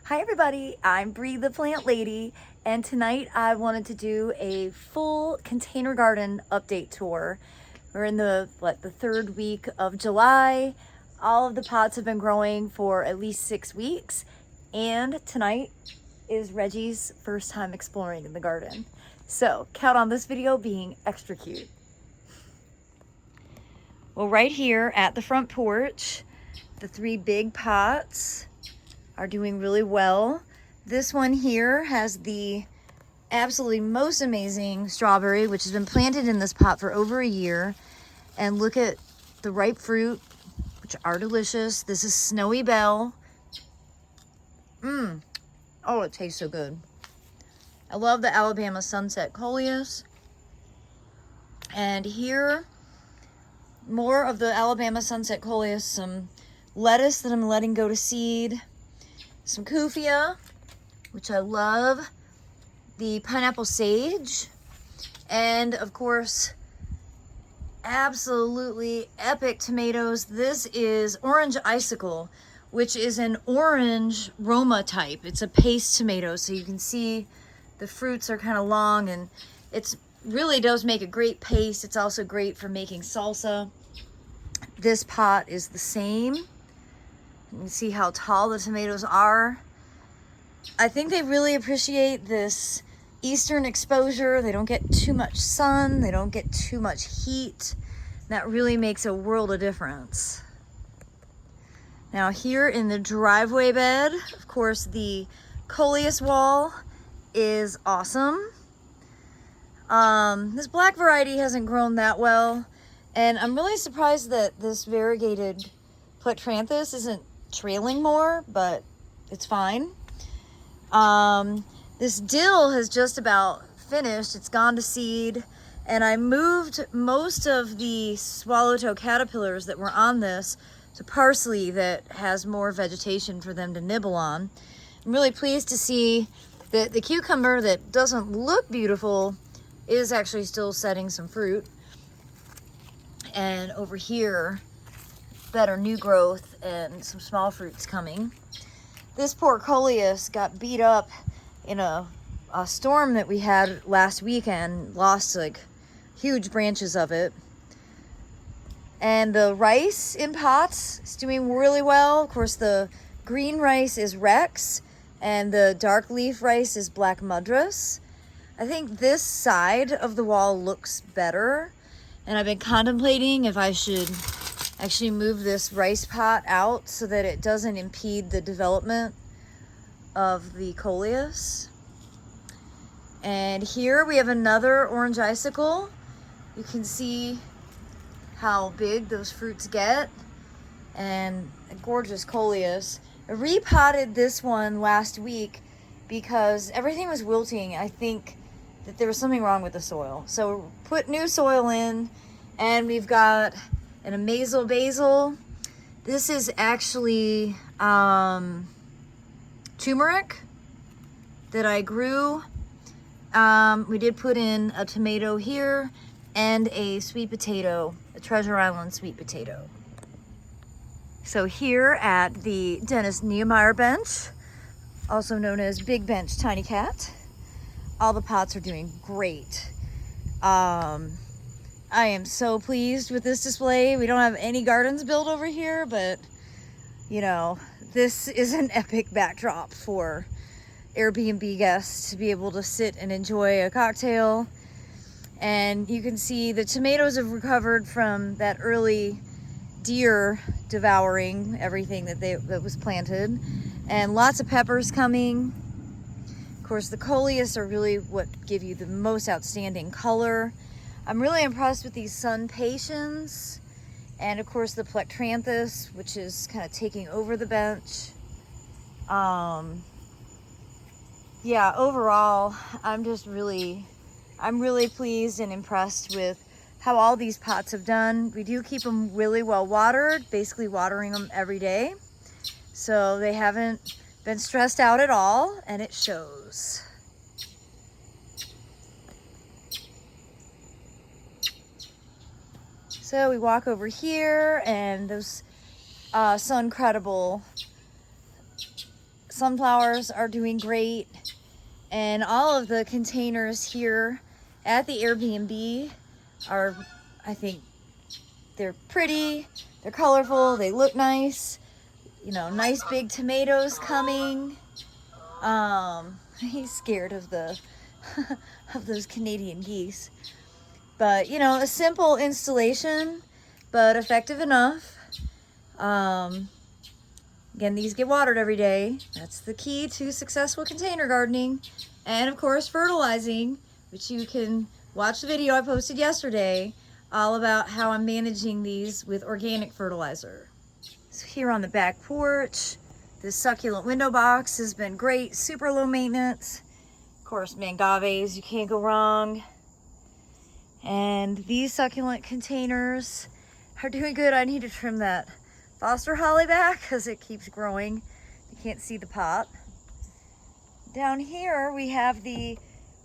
Hi everybody, I'm Bree the Plant Lady, and tonight I wanted to do a full container garden update tour. We're in the third week of July. All of the pots have been growing for at least 6 weeks, and tonight is Reggie's first time exploring in the garden. So count on this video being extra cute. Well, right here at the front porch, the 3 big pots are doing really well. This one here has the absolutely most amazing strawberry, which has been planted in this pot for over a year. And look at the ripe fruit, which are delicious. This is Snowy Belle. Oh, it tastes so good. I love the Alabama Sunset Coleus. And here, more of the Alabama Sunset Coleus, some lettuce that I'm letting go to seed, some Kufia, which I love, the pineapple sage, and of course, absolutely epic tomatoes. This is orange icicle, which is an orange Roma type. It's a paste tomato, so you can see the fruits are kind of long, and it really does make a great paste. It's also great for making salsa. This pot is the same. You can see how tall the tomatoes are. I think they really appreciate this eastern exposure. They don't get too much sun. They don't get too much heat. That really makes a world of difference. Now here in the driveway bed, of course, the coleus wall is awesome. This black variety hasn't grown that well, and I'm really surprised that this variegated plectranthus isn't trailing more, but it's fine. This dill has just about finished. It's gone to seed, and I moved most of the swallowtail caterpillars that were on this to parsley that has more vegetation for them to nibble on. I'm really pleased to see that the cucumber that doesn't look beautiful is actually still setting some fruit. And over here, better new growth and some small fruits coming. This portcoleus got beat up in a storm that we had last weekend, lost like huge branches of it. And the rice in pots is doing really well. Of course, the green rice is Rex, and the dark leaf rice is Black Madras. I think this side of the wall looks better, and I've been contemplating if I should actually move this rice pot out so that it doesn't impede the development of the coleus. And here we have another orange icicle. You can see how big those fruits get, and a gorgeous coleus. I repotted this one last week because everything was wilting. I think that there was something wrong with the soil. So put new soil in, and we've got an amazel basil. This is actually turmeric that I grew. We did put in a tomato here and a sweet potato, a Treasure Island sweet potato. So here at the Dennis Niemeyer bench, also known as Big Bench Tiny Cat, all the pots are doing great. I am so pleased with this display. We don't have any gardens built over here, but you know, this is an epic backdrop for Airbnb guests to be able to sit and enjoy a cocktail. And you can see the tomatoes have recovered from that early deer devouring everything that was planted, and lots of peppers coming. Of course, the coleus are really what give you the most outstanding color. I'm really impressed with these sun patiens, and of course the plectranthus, which is kind of taking over the bench. Yeah, overall, I'm really pleased and impressed with how all these pots have done. We do keep them really well watered, basically watering them every day, so they haven't been stressed out at all, and it shows. So we walk over here, and those sun sunflowers are doing great. And all of the containers here at the Airbnb are, I think, they're pretty, they're colorful, they look nice. You know, nice big tomatoes coming. He's scared of the of those Canadian geese. But, you know, a simple installation, but effective enough. Again, these get watered every day. That's the key to successful container gardening. And of course, fertilizing, which you can watch the video I posted yesterday, all about how I'm managing these with organic fertilizer. So here on the back porch, this succulent window box has been great, super low maintenance. Of course, mangaves, you can't go wrong. And these succulent containers are doing good. I need to trim that Foster holly back because it keeps growing. You can't see the pot. Down here we have the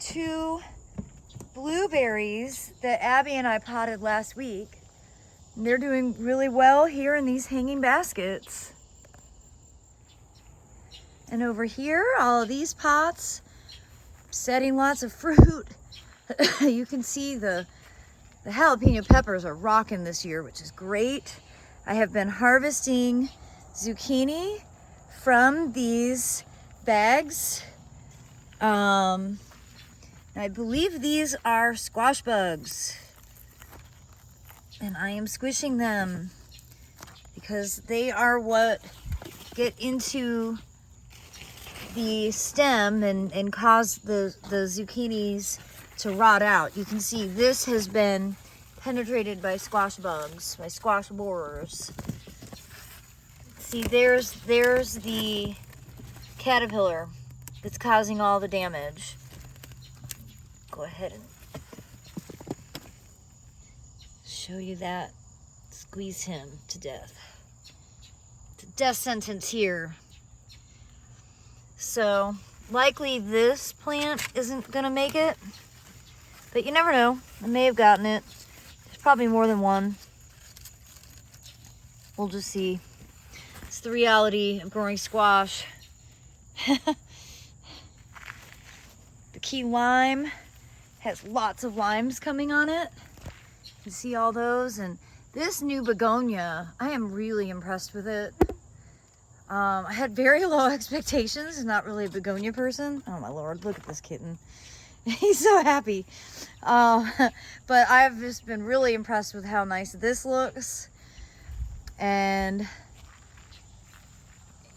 2 blueberries that Abby and I potted last week. And they're doing really well here in these hanging baskets. And over here, all of these pots, setting lots of fruit. You can see the jalapeno peppers are rocking this year, which is great. I have been harvesting zucchini from these bags. I believe these are squash bugs. And I am squishing them because they are what get into the stem and cause the zucchinis to rot out. You can see this has been penetrated by squash bugs, by squash borers. See, there's the caterpillar that's causing all the damage. Go ahead and show you that. Squeeze him to death. It's a death sentence here. So likely this plant isn't gonna make it, but you never know. I may have gotten it. There's probably more than one. We'll just see. It's the reality of growing squash. The key lime has lots of limes coming on it. You can see all those. And this new begonia, I am really impressed with it. I had very low expectations. Not really a begonia person. Oh my Lord, look at this kitten. He's so happy. But I've just been really impressed with how nice this looks. And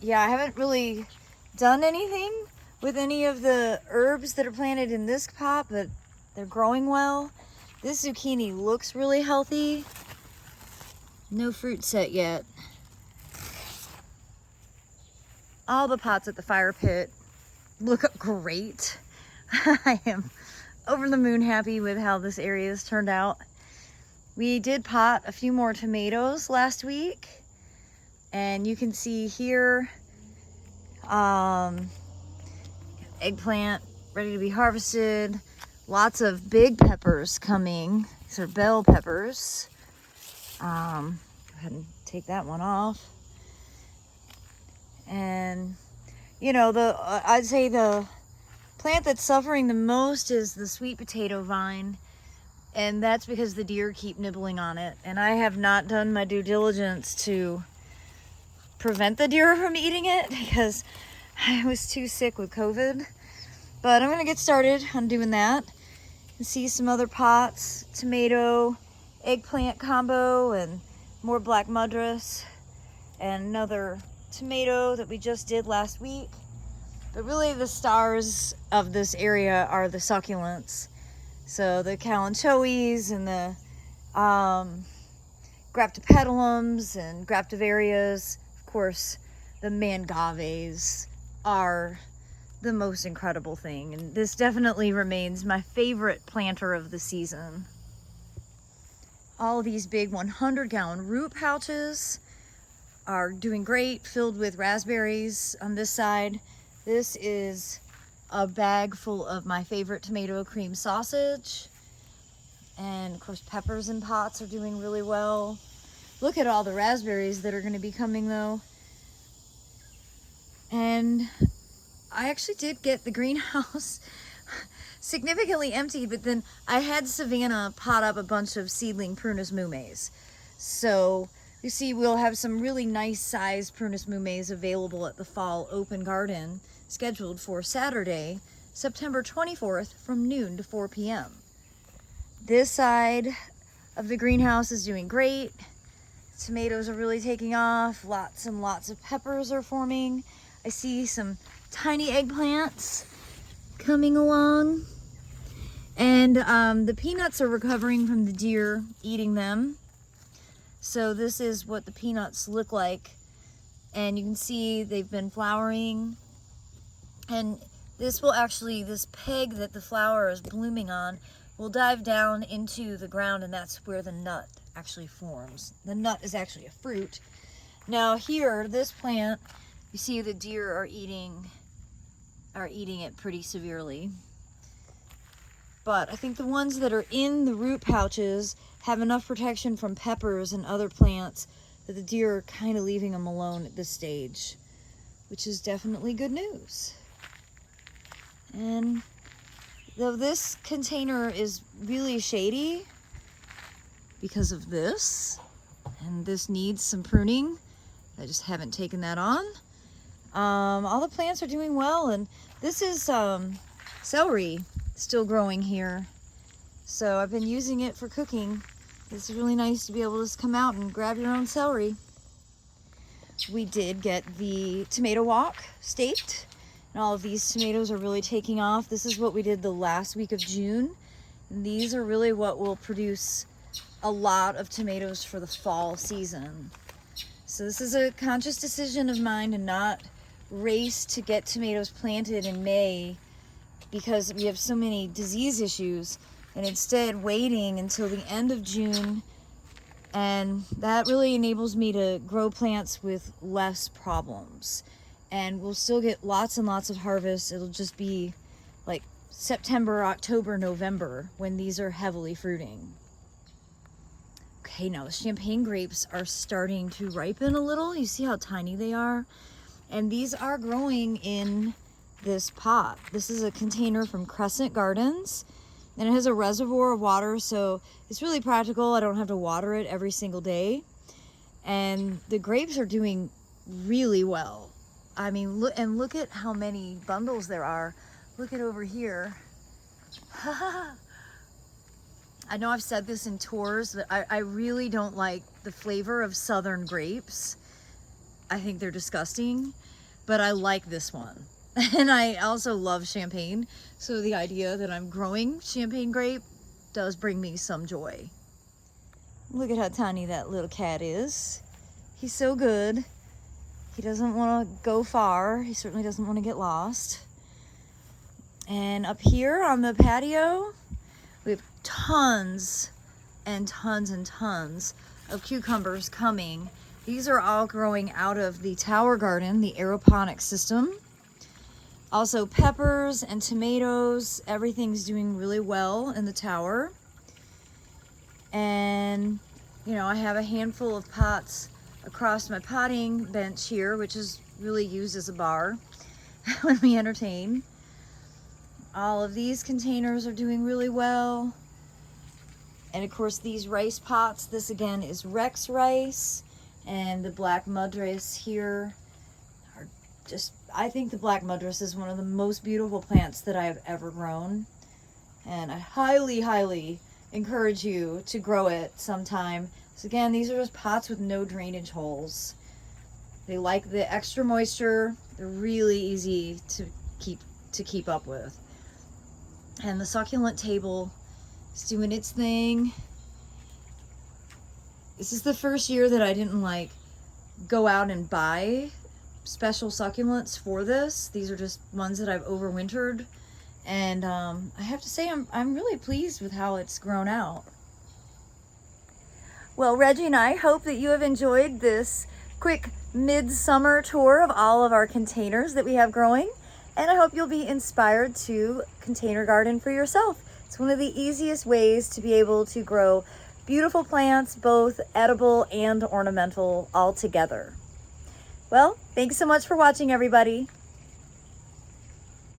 yeah, I haven't really done anything with any of the herbs that are planted in this pot, but they're growing well. This zucchini looks really healthy. No fruit set yet. All the pots at the fire pit look great. I am over the moon happy with how this area has turned out. We did pot a few more tomatoes last week, and you can see here eggplant ready to be harvested. Lots of big peppers coming. These are bell peppers. Go ahead and take that one off. And you know, I'd say the plant that's suffering the most is the sweet potato vine, and that's because the deer keep nibbling on it, and I have not done my due diligence to prevent the deer from eating it because I was too sick with COVID. But I'm gonna get started on doing that. You see some other pots, tomato, eggplant combo, and more black madras, and another tomato that we just did last week. But really the stars of this area are the succulents. So the kalanchoes and the graptopetalums and graptivarias. Of course, the mangaves are the most incredible thing. And this definitely remains my favorite planter of the season. All of these big 100-gallon root pouches are doing great, filled with raspberries on this side. This is a bag full of my favorite tomato cream sausage. And of course, peppers in pots are doing really well. Look at all the raspberries that are going to be coming though. And I actually did get the greenhouse significantly emptied, but then I had Savannah pot up a bunch of seedling Prunus mumes. So you see, we'll have some really nice sized Prunus mumes available at the fall open garden, scheduled for Saturday, September 24th from noon to 4 p.m. This side of the greenhouse is doing great. Tomatoes are really taking off. Lots and lots of peppers are forming. I see some tiny eggplants coming along. And the peanuts are recovering from the deer eating them. So this is what the peanuts look like. And you can see they've been flowering. And this will actually, this peg that the flower is blooming on will dive down into the ground, and that's where the nut actually forms. The nut is actually a fruit. Now here, this plant, you see the deer are eating it pretty severely. But I think the ones that are in the root pouches have enough protection from peppers and other plants that the deer are kind of leaving them alone at this stage, which is definitely good news. And though this container is really shady because of this, and this needs some pruning, I just haven't taken that on. All the plants are doing well, and this is celery still growing here. So I've been using it for cooking. It's really nice to be able to just come out and grab your own celery. We did get the tomato walk staked, and all of these tomatoes are really taking off. This is what we did the last week of June. And these are really what will produce a lot of tomatoes for the fall season. So this is a conscious decision of mine to not race to get tomatoes planted in May because we have so many disease issues, and instead waiting until the end of June. And that really enables me to grow plants with less problems. And we'll still get lots and lots of harvests. It'll just be like September, October, November when these are heavily fruiting. Okay, now the champagne grapes are starting to ripen a little. You see how tiny they are? And these are growing in this pot. This is a container from Crescent Gardens, and it has a reservoir of water, so it's really practical. I don't have to water it every single day. And the grapes are doing really well. I mean, look at how many bundles there are. Look at over here. I know I've said this in tours, but I really don't like the flavor of southern grapes. I think they're disgusting, but I like this one. And I also love champagne, so the idea that I'm growing champagne grape does bring me some joy. Look at how tiny that little cat is. He's so good. He doesn't want to go far. He certainly doesn't want to get lost. And up here on the patio, we have tons and tons and tons of cucumbers coming. These are all growing out of the tower garden, the aeroponic system. Also peppers and tomatoes, everything's doing really well in the tower. And, you know, I have a handful of pots across my potting bench here, which is really used as a bar when we entertain. All of these containers are doing really well. And of course these rice pots, this again is Rex rice, and the black mudras here are just, I think the black mudras is one of the most beautiful plants that I have ever grown. And I highly, highly encourage you to grow it sometime. So again, these are just pots with no drainage holes. They like the extra moisture. They're really easy to keep up with. And the succulent table is doing its thing. This is the first year that I didn't like go out and buy special succulents for this. These are just ones that I've overwintered, and I have to say I'm really pleased with how it's grown out. Well, Reggie and I hope that you have enjoyed this quick midsummer tour of all of our containers that we have growing, and I hope you'll be inspired to container garden for yourself. It's one of the easiest ways to be able to grow beautiful plants, both edible and ornamental, all together. Well, thanks so much for watching, everybody.